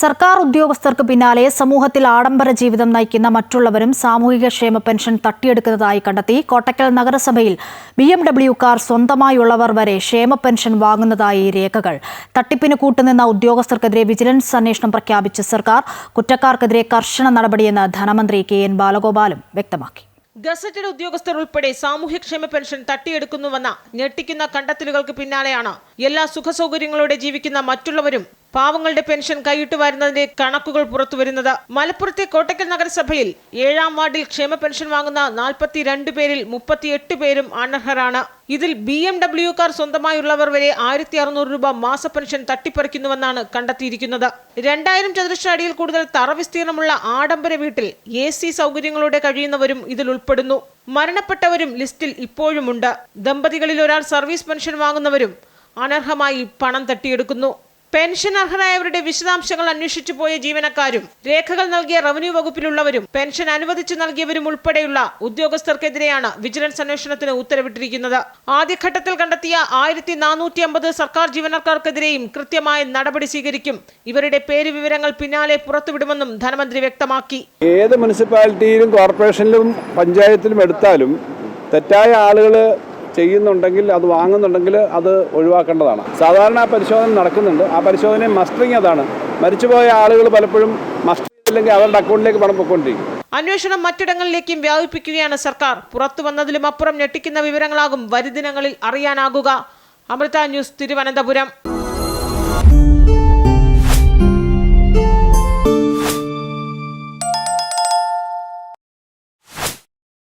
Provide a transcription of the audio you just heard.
സർക്കാർ ഉദ്യോഗസ്ഥർക്ക് പിന്നാലെ സമൂഹത്തിൽ ആഡംബര ജീവിതം നയിക്കുന്ന മറ്റുള്ളവരും സാമൂഹികക്ഷേമ പെൻഷൻ തട്ടിയെടുക്കുന്നതായി കണ്ടെത്തി. കോട്ടക്കൽ നഗരസഭയിൽ BMW കാർ സ്വന്തമായുള്ളവർ വരെ ക്ഷേമ പെൻഷൻ വാങ്ങുന്നതായി രേഖകൾ. തട്ടിപ്പിന് കൂട്ടുനിന്ന ഉദ്യോഗസ്ഥർക്കെതിരെ വിജിലൻസ് അന്വേഷണം പ്രഖ്യാപിച്ച സർക്കാർ കുറ്റക്കാർക്കെതിരെ കർശന നടപടിയെന്ന് ധനമന്ത്രി KN ബാലഗോപാലും വ്യക്തമാക്കി. ഗസറ്റഡ് ഉദ്യോഗസ്ഥർ ഉൾപ്പെടെ സാമൂഹ്യക്ഷേമ പെൻഷൻ തട്ടിയെടുക്കുന്നുവെന്ന ഞെട്ടിക്കുന്ന കണ്ടെത്തലുകൾക്ക് പിന്നാലെയാണ് എല്ലാ സുഖസൗകര്യങ്ങളോടെ ജീവിക്കുന്ന മറ്റുള്ളവരും പാവങ്ങളുടെ പെൻഷൻ കൈയിട്ട് വരുന്നതിന്റെ കണക്കുകൾ പുറത്തുവരുന്നത്. മലപ്പുറത്തെ കോട്ടക്കൽ നഗരസഭയിൽ 7ാം വാർഡിൽ ക്ഷേമ പെൻഷൻ വാങ്ങുന്ന 42 പേരിൽ 38 പേരും അനർഹരാണ്. ഇതിൽ BMW കാർ സ്വന്തമായുള്ളവർ വരെ 1600 രൂപ മാസ പെൻഷൻ തട്ടിപ്പറിക്കുന്നുവെന്നാണ് കണ്ടെത്തിയിരിക്കുന്നത്. 2000 ചതുരശ്ര അടിയിൽ കൂടുതൽ തറ വിസ്തീർണമുള്ള ആഡംബര വീട്ടിൽ AC സൗകര്യങ്ങളോടെ കഴിയുന്നവരും ഇതിൽ ഉൾപ്പെടുന്നു. മരണപ്പെട്ടവരും ലിസ്റ്റിൽ ഇപ്പോഴുമുണ്ട്. ദമ്പതികളിൽ ഒരാൾ സർവീസ് പെൻഷൻ വാങ്ങുന്നവരും അനർഹമായി പണം തട്ടിയെടുക്കുന്നു. പെൻഷൻ അർഹരായവരുടെ വിശദാംശങ്ങൾ അന്വേഷിച്ചു പോയ ജീവനക്കാരും രേഖകൾ നൽകിയ റവന്യൂ വകുപ്പിലുള്ളവരും പെൻഷൻ അനുവദിച്ചു നൽകിയവരും ഉൾപ്പെടെയുള്ള ഉദ്യോഗസ്ഥർക്കെതിരെയാണ് വിജിലൻസ് അന്വേഷണത്തിന് ഉത്തരവിട്ടിരിക്കുന്നത്. ആദ്യഘട്ടത്തിൽ കണ്ടെത്തിയ 1450 സർക്കാർ ജീവനക്കാർക്കെതിരെയും കൃത്യമായ നടപടി സ്വീകരിക്കും. ഇവരുടെ പേര് വിവരങ്ങൾ പിന്നാലെ പുറത്തുവിടുമെന്നും ധനമന്ത്രി വ്യക്തമാക്കി. ഏത് മുനിസിപ്പാലിറ്റിയിലും കോർപ്പറേഷനിലും പഞ്ചായത്തിലും എടുത്താലും തെറ്റായ ആളുകൾ ചെയ്യുന്നുണ്ടെങ്കിൽ, അത് വാങ്ങുന്നുണ്ടെങ്കിൽ അത് ഒഴിവാക്കേണ്ടതാണ്. സാധാരണ പരിശോധന നടക്കുന്നുണ്ട്. ആ പരിശോധന മസ്റ്ററിങ് അതാണ്. മരിച്ചുപോയ ആളുകൾ പലപ്പോഴും മസ്റ്റർ ചെയ്തില്ലെങ്കിൽ അവരുടെ അക്കൗണ്ടിലേക്ക് പണം പൊയ്ക്കൊണ്ടിരിക്കും. അന്വേഷണം മറ്റിടങ്ങളിലേക്കും വ്യാപിപ്പിക്കുകയാണ് സർക്കാർ. പുറത്തു വന്നതിലും അപ്പുറം ഞെട്ടിക്കുന്ന വിവരങ്ങളാകും വരുദിനങ്ങളിൽ അറിയാനാകുക. അമൃത ന്യൂസ്, തിരുവനന്തപുരം.